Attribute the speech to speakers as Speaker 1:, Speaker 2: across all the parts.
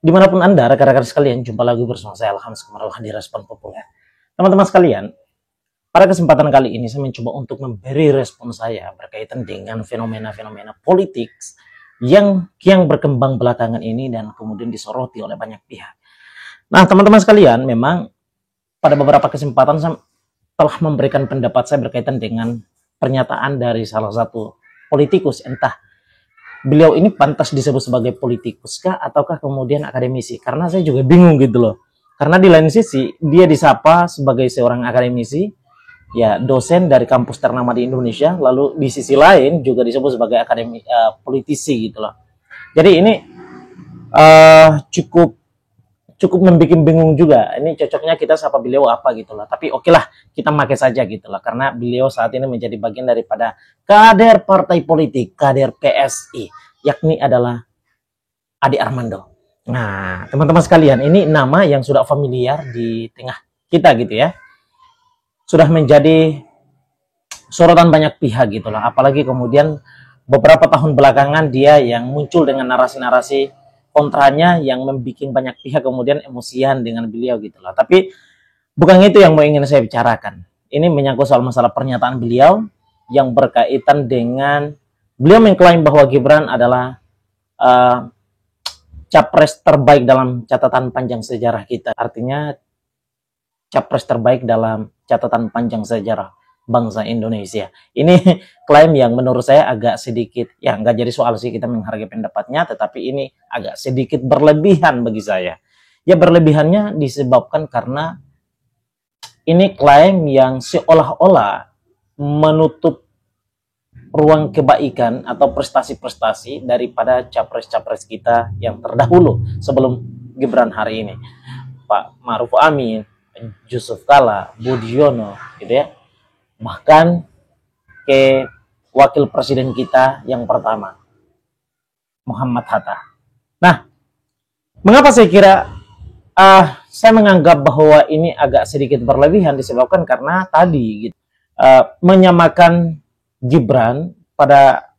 Speaker 1: Dimanapun Anda, rekan-rekan sekalian, jumpa lagi bersama saya Alhamdulillah Kemarauh di Respon Populer. Teman-teman sekalian, pada kesempatan kali ini saya mencoba untuk memberi respon saya berkaitan dengan fenomena-fenomena politik yang berkembang belakangan ini dan kemudian disoroti oleh banyak pihak. Nah, teman-teman sekalian, memang pada beberapa kesempatan saya telah memberikan pendapat saya berkaitan dengan pernyataan dari salah satu politikus, entah beliau ini pantas disebut sebagai politikus kah ataukah kemudian akademisi, karena saya juga bingung gitu loh. Karena di lain sisi dia disapa sebagai seorang akademisi, ya dosen dari kampus ternama di Indonesia, lalu di sisi lain juga disebut sebagai politisi gitu loh. Jadi ini cukup membuat bingung juga. Ini cocoknya kita sapa beliau apa gitu lah. Tapi oke lah, kita pakai saja gitu lah. Karena beliau saat ini menjadi bagian daripada kader partai politik, kader PSI, yakni adalah Ade Armando. Nah, teman-teman sekalian, ini nama yang sudah familiar di tengah kita gitu ya. Sudah menjadi sorotan banyak pihak gitu lah. Apalagi kemudian beberapa tahun belakangan dia yang muncul dengan narasi-narasi kontranya yang membuat banyak pihak kemudian emosian dengan beliau gitu lah. Tapi bukan itu yang mau ingin saya bicarakan. Ini menyangkut soal masalah pernyataan beliau yang berkaitan dengan beliau mengklaim bahwa Gibran adalah capres terbaik dalam catatan panjang sejarah kita. Artinya capres terbaik dalam catatan panjang sejarah bangsa Indonesia. Ini klaim yang menurut saya agak sedikit, ya nggak jadi soal sih kita menghargai pendapatnya, tetapi ini agak sedikit berlebihan bagi saya. Ya berlebihannya disebabkan karena ini klaim yang seolah-olah menutup ruang kebaikan atau prestasi-prestasi daripada capres-capres kita yang terdahulu sebelum Gibran hari ini. Pak Ma'ruf Amin, Yusuf Kala, Budiono, gitu ya. Bahkan ke wakil presiden kita yang pertama, Muhammad Hatta. Nah, mengapa saya kira saya menganggap bahwa ini agak sedikit berlebihan disebabkan karena tadi gitu, menyamakan Gibran pada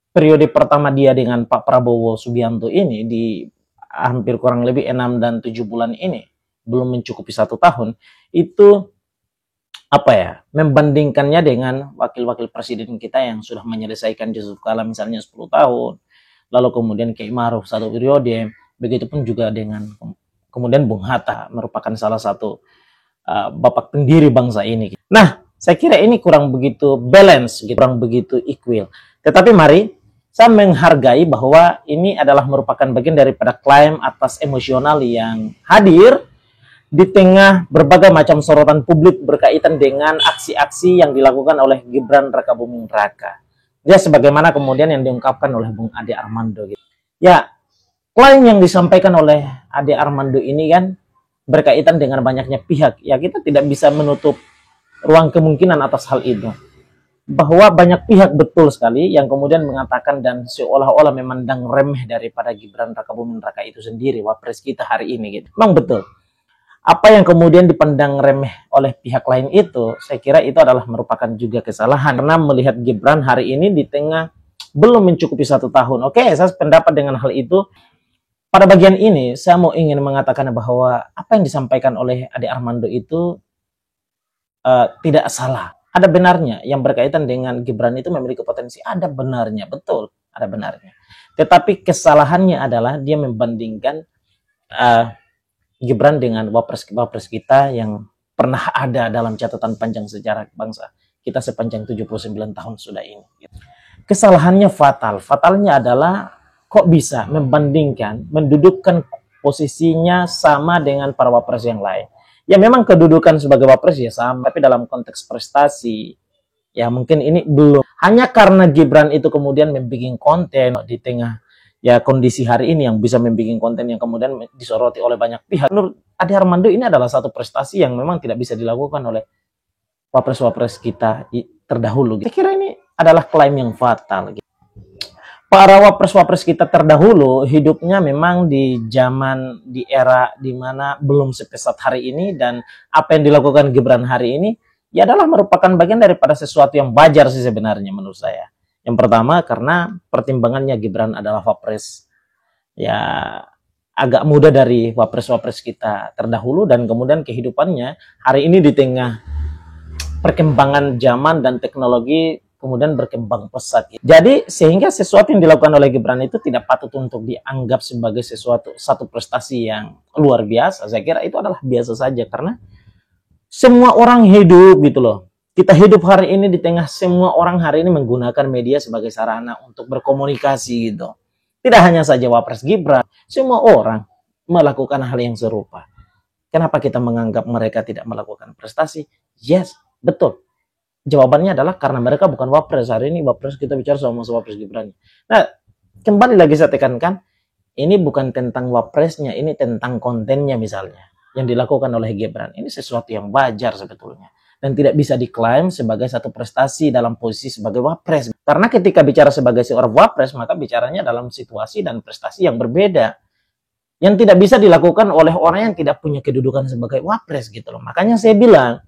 Speaker 1: periode pertama dia dengan Pak Prabowo Subianto ini di hampir kurang lebih 6 dan 7 bulan ini, belum mencukupi 1 tahun, itu membandingkannya dengan wakil-wakil presiden kita yang sudah menyelesaikan Yusuf Kala misalnya 10 tahun, lalu kemudian Kiai Ma'ruf 1 periode, begitupun juga dengan kemudian Bung Hatta merupakan salah satu bapak pendiri bangsa ini. Nah, saya kira ini kurang begitu balance, kurang begitu equal. Tetapi mari saya menghargai bahwa ini adalah merupakan bagian daripada klaim atas emosional yang hadir di tengah berbagai macam sorotan publik berkaitan dengan aksi-aksi yang dilakukan oleh Gibran Rakabuming Raka. Dia sebagaimana kemudian yang diungkapkan oleh Bung Ade Armando. Gitu. Ya, klaim yang disampaikan oleh Ade Armando ini kan berkaitan dengan banyaknya pihak. Ya, kita tidak bisa menutup ruang kemungkinan atas hal itu. Bahwa banyak pihak betul sekali yang kemudian mengatakan dan seolah-olah memandang remeh daripada Gibran Rakabuming Raka itu sendiri, wapres kita hari ini. Gitu. Memang betul. Apa yang kemudian dipandang remeh oleh pihak lain itu, saya kira itu adalah merupakan juga kesalahan. Karena melihat Gibran hari ini di tengah belum mencukupi 1 tahun. Oke, saya pendapat dengan hal itu. Pada bagian ini, saya mau ingin mengatakan bahwa apa yang disampaikan oleh Ade Armando itu tidak salah. Ada benarnya yang berkaitan dengan Gibran itu memiliki potensi. Ada benarnya, betul. Ada benarnya. Tetapi kesalahannya adalah dia membandingkan Gibran dengan wapres kita yang pernah ada dalam catatan panjang sejarah bangsa kita sepanjang 79 tahun sudah ini. Kesalahannya fatal. Fatalnya adalah kok bisa membandingkan, mendudukkan posisinya sama dengan para wapres yang lain. Ya memang kedudukan sebagai wapres ya sama, tapi dalam konteks prestasi, ya mungkin ini belum. Hanya karena Gibran itu kemudian membuat konten di tengah ya kondisi hari ini yang bisa membuat konten yang kemudian disoroti oleh banyak pihak. Menurut Ade Armando ini adalah satu prestasi yang memang tidak bisa dilakukan oleh wapres-wapres kita terdahulu. Saya kira ini adalah klaim yang fatal. Para wapres-wapres kita terdahulu hidupnya memang di zaman, di era di mana belum sepesat hari ini, dan apa yang dilakukan Gibran hari ini ya adalah merupakan bagian daripada sesuatu yang wajar sih sebenarnya menurut saya. Yang pertama karena pertimbangannya Gibran adalah wapres ya agak muda dari wapres-wapres kita terdahulu, dan kemudian kehidupannya hari ini di tengah perkembangan zaman dan teknologi kemudian berkembang pesat. Jadi sehingga sesuatu yang dilakukan oleh Gibran itu tidak patut untuk dianggap sebagai satu prestasi yang luar biasa. Saya kira itu adalah biasa saja, karena semua orang hidup gitu loh. Kita hidup hari ini di tengah semua orang hari ini menggunakan media sebagai sarana untuk berkomunikasi gitu. Tidak hanya saja Wapres Gibran, semua orang melakukan hal yang serupa. Kenapa kita menganggap mereka tidak melakukan prestasi? Yes, betul. Jawabannya adalah karena mereka bukan Wapres. Hari ini Wapres, kita bicara sama Wapres Gibran. Nah, kembali lagi saya tekankan, ini bukan tentang Wapresnya, ini tentang kontennya misalnya. Yang dilakukan oleh Gibran. Ini sesuatu yang wajar sebetulnya. Dan tidak bisa diklaim sebagai satu prestasi dalam posisi sebagai Wapres. Karena ketika bicara sebagai seorang Wapres, maka bicaranya dalam situasi dan prestasi yang berbeda. Yang tidak bisa dilakukan oleh orang yang tidak punya kedudukan sebagai Wapres gitu loh. Makanya saya bilang,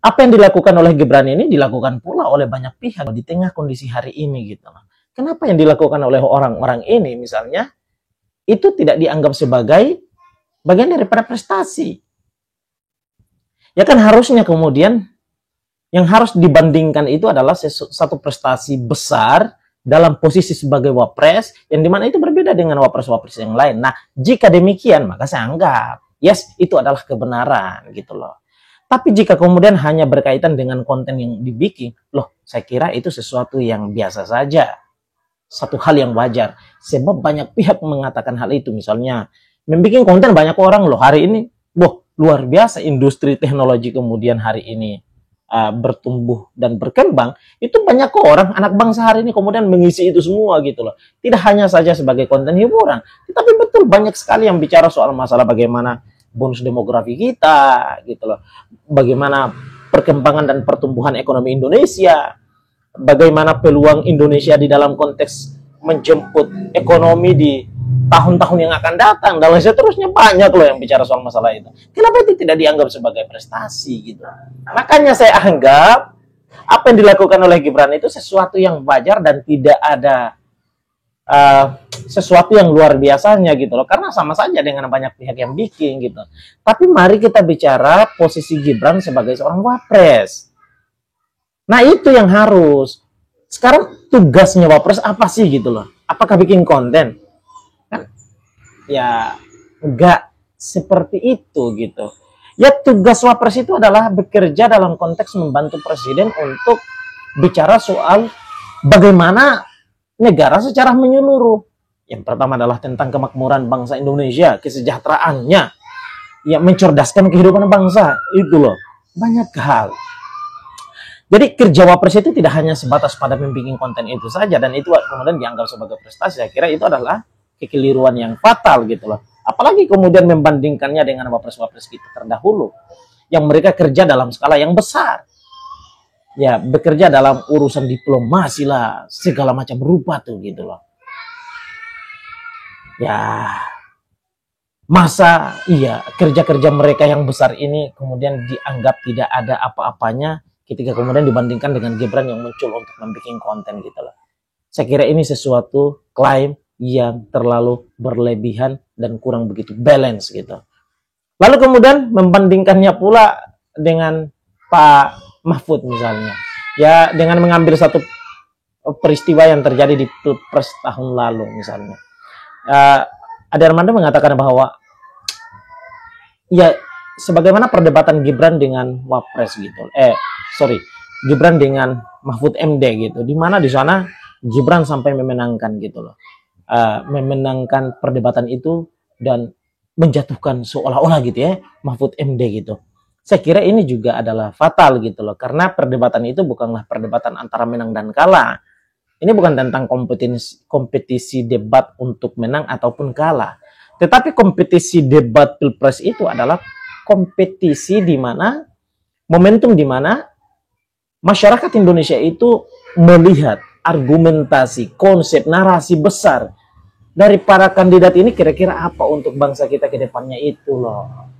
Speaker 1: apa yang dilakukan oleh Gibran ini dilakukan pula oleh banyak pihak di tengah kondisi hari ini gitu loh. Kenapa yang dilakukan oleh orang-orang ini misalnya itu tidak dianggap sebagai bagian daripada prestasi? Ya kan harusnya kemudian yang harus dibandingkan itu adalah satu prestasi besar dalam posisi sebagai Wapres, yang dimana itu berbeda dengan Wapres-Wapres yang lain. Nah, jika demikian maka saya anggap yes, itu adalah kebenaran gitu loh. Tapi jika kemudian hanya berkaitan dengan konten yang dibikin, loh, saya kira itu sesuatu yang biasa saja. Satu hal yang wajar. Sebab banyak pihak mengatakan hal itu. Misalnya, membuat konten banyak orang, loh, hari ini, wah, luar biasa industri teknologi kemudian hari ini bertumbuh dan berkembang. Itu banyak orang, anak bangsa hari ini kemudian mengisi itu semua gitu loh. Tidak hanya saja sebagai konten hiburan. Tapi betul banyak sekali yang bicara soal masalah bagaimana bonus demografi kita gitu loh. Bagaimana perkembangan dan pertumbuhan ekonomi Indonesia, bagaimana peluang Indonesia di dalam konteks menjemput ekonomi di tahun-tahun yang akan datang, dan seterusnya. Banyak loh yang bicara soal masalah itu. Kenapa itu tidak dianggap sebagai prestasi gitu? Makanya saya anggap apa yang dilakukan oleh Gibran itu sesuatu yang wajar dan tidak ada sesuatu yang luar biasanya gitu loh, karena sama saja dengan banyak pihak yang bikin gitu. Tapi mari kita bicara posisi Gibran sebagai seorang Wapres. Nah, itu yang harus. Sekarang tugasnya Wapres apa sih gitu loh? Apakah bikin konten? Kan ya enggak seperti itu gitu. Ya, tugas Wapres itu adalah bekerja dalam konteks membantu presiden untuk bicara soal bagaimana negara secara menyeluruh. Yang pertama adalah tentang kemakmuran bangsa Indonesia, kesejahteraannya, ya, mencerdaskan kehidupan bangsa, itu loh. Banyak hal. Jadi kerja Wapres itu tidak hanya sebatas pada membuat konten itu saja, dan itu kemudian dianggap sebagai prestasi. Saya kira itu adalah kekeliruan yang fatal gitu loh. Apalagi kemudian membandingkannya dengan Wapres-Wapres kita terdahulu, yang mereka kerja dalam skala yang besar. Ya, bekerja dalam urusan diplomasi lah, segala macam rupa tuh gitu loh. Ya, masa iya kerja-kerja mereka yang besar ini kemudian dianggap tidak ada apa-apanya ketika kemudian dibandingkan dengan Gibran yang muncul untuk membuat konten gitu loh. Saya kira ini sesuatu klaim yang terlalu berlebihan dan kurang begitu balance gitu. Lalu kemudian membandingkannya pula dengan Pak Mahfud misalnya, ya, dengan mengambil satu peristiwa yang terjadi di Pilpres tahun lalu misalnya. Ade Armando mengatakan bahwa ya sebagaimana perdebatan Gibran dengan Wapres gitu, Gibran dengan Mahfud MD gitu, di mana di sana Gibran sampai memenangkan gitu loh, memenangkan perdebatan itu dan menjatuhkan seolah-olah gitu ya Mahfud MD gitu. Saya kira ini juga adalah fatal gitu loh, karena perdebatan itu bukanlah perdebatan antara menang dan kalah. Ini bukan tentang kompetisi debat untuk menang ataupun kalah. Tetapi kompetisi debat Pilpres itu adalah kompetisi di mana momentum di mana masyarakat Indonesia itu melihat argumentasi, konsep, narasi besar dari para kandidat ini, kira-kira apa untuk bangsa kita ke depannya itu loh.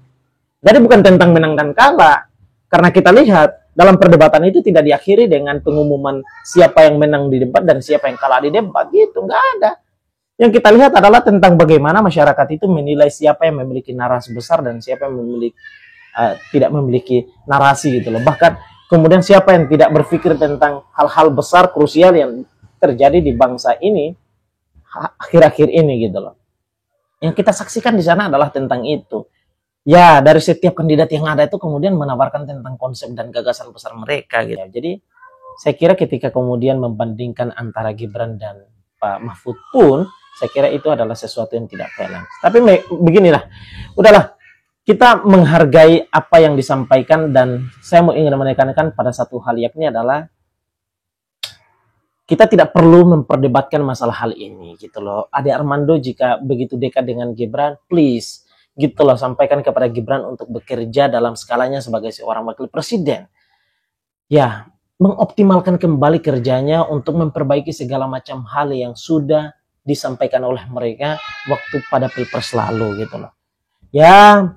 Speaker 1: Jadi bukan tentang menang dan kalah, karena kita lihat dalam perdebatan itu tidak diakhiri dengan pengumuman siapa yang menang di debat dan siapa yang kalah di debat gitu, nggak ada. Yang kita lihat adalah tentang bagaimana masyarakat itu menilai siapa yang memiliki narasi besar dan siapa yang memiliki tidak memiliki narasi gitu loh. Bahkan kemudian siapa yang tidak berpikir tentang hal-hal besar krusial yang terjadi di bangsa ini akhir-akhir ini gitu loh. Yang kita saksikan di sana adalah tentang itu. Ya, dari setiap kandidat yang ada itu kemudian menawarkan tentang konsep dan gagasan besar mereka gitu. Jadi saya kira ketika kemudian membandingkan antara Gibran dan Pak Mahfud pun saya kira itu adalah sesuatu yang tidak balance. Tapi beginilah, udahlah, kita menghargai apa yang disampaikan dan saya mau ingin menekankan pada satu hal, yakni adalah kita tidak perlu memperdebatkan masalah hal ini gitu loh. Ade Armando jika begitu dekat dengan Gibran, please gitu loh, sampaikan kepada Gibran untuk bekerja dalam skalanya sebagai seorang wakil presiden. Ya, mengoptimalkan kembali kerjanya untuk memperbaiki segala macam hal yang sudah disampaikan oleh mereka waktu pada Pilpres lalu gitu loh. Ya,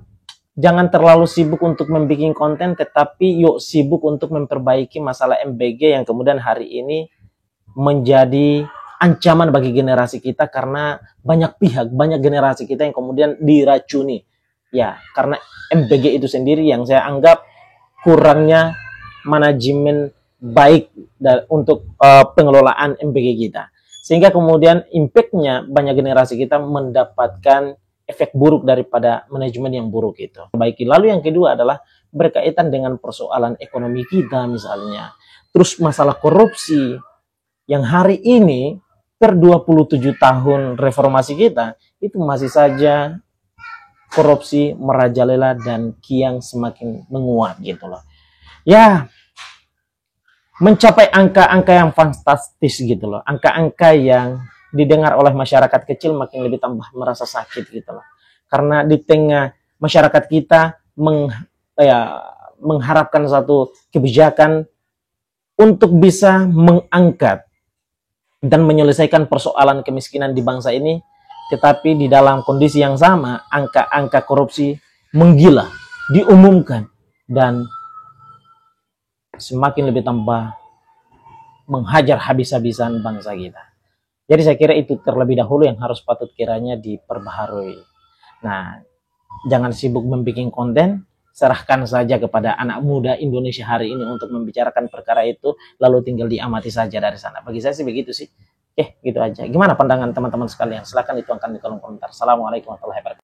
Speaker 1: jangan terlalu sibuk untuk membuat konten, tetapi yuk sibuk untuk memperbaiki masalah MBG yang kemudian hari ini menjadi ancaman bagi generasi kita karena banyak pihak, banyak generasi kita yang kemudian diracuni. Ya, karena MBG itu sendiri yang saya anggap kurangnya manajemen baik untuk pengelolaan MBG kita. Sehingga kemudian impact-nya banyak generasi kita mendapatkan efek buruk daripada manajemen yang buruk itu. Baik, lalu yang kedua adalah berkaitan dengan persoalan ekonomi kita misalnya. Terus masalah korupsi yang hari ini per 27 tahun reformasi kita itu masih saja korupsi merajalela dan kian semakin menguat gitu loh. Ya, mencapai angka-angka yang fantastis gitu loh. Angka-angka yang didengar oleh masyarakat kecil makin lebih tambah merasa sakit gitu loh. Karena di tengah masyarakat kita mengharapkan satu kebijakan untuk bisa mengangkat dan menyelesaikan persoalan kemiskinan di bangsa ini, tetapi di dalam kondisi yang sama angka-angka korupsi menggila, diumumkan dan semakin lebih tambah menghajar habis-habisan bangsa kita. Jadi saya kira itu terlebih dahulu yang harus patut kiranya diperbaharui. Nah, jangan sibuk membuat konten, serahkan saja kepada anak muda Indonesia hari ini untuk membicarakan perkara itu, lalu tinggal diamati saja dari sana. Bagi saya sih begitu sih. Gitu aja. Gimana pandangan teman-teman sekalian? Silahkan dituangkan di kolom komentar. Assalamualaikum warahmatullahi wabarakatuh.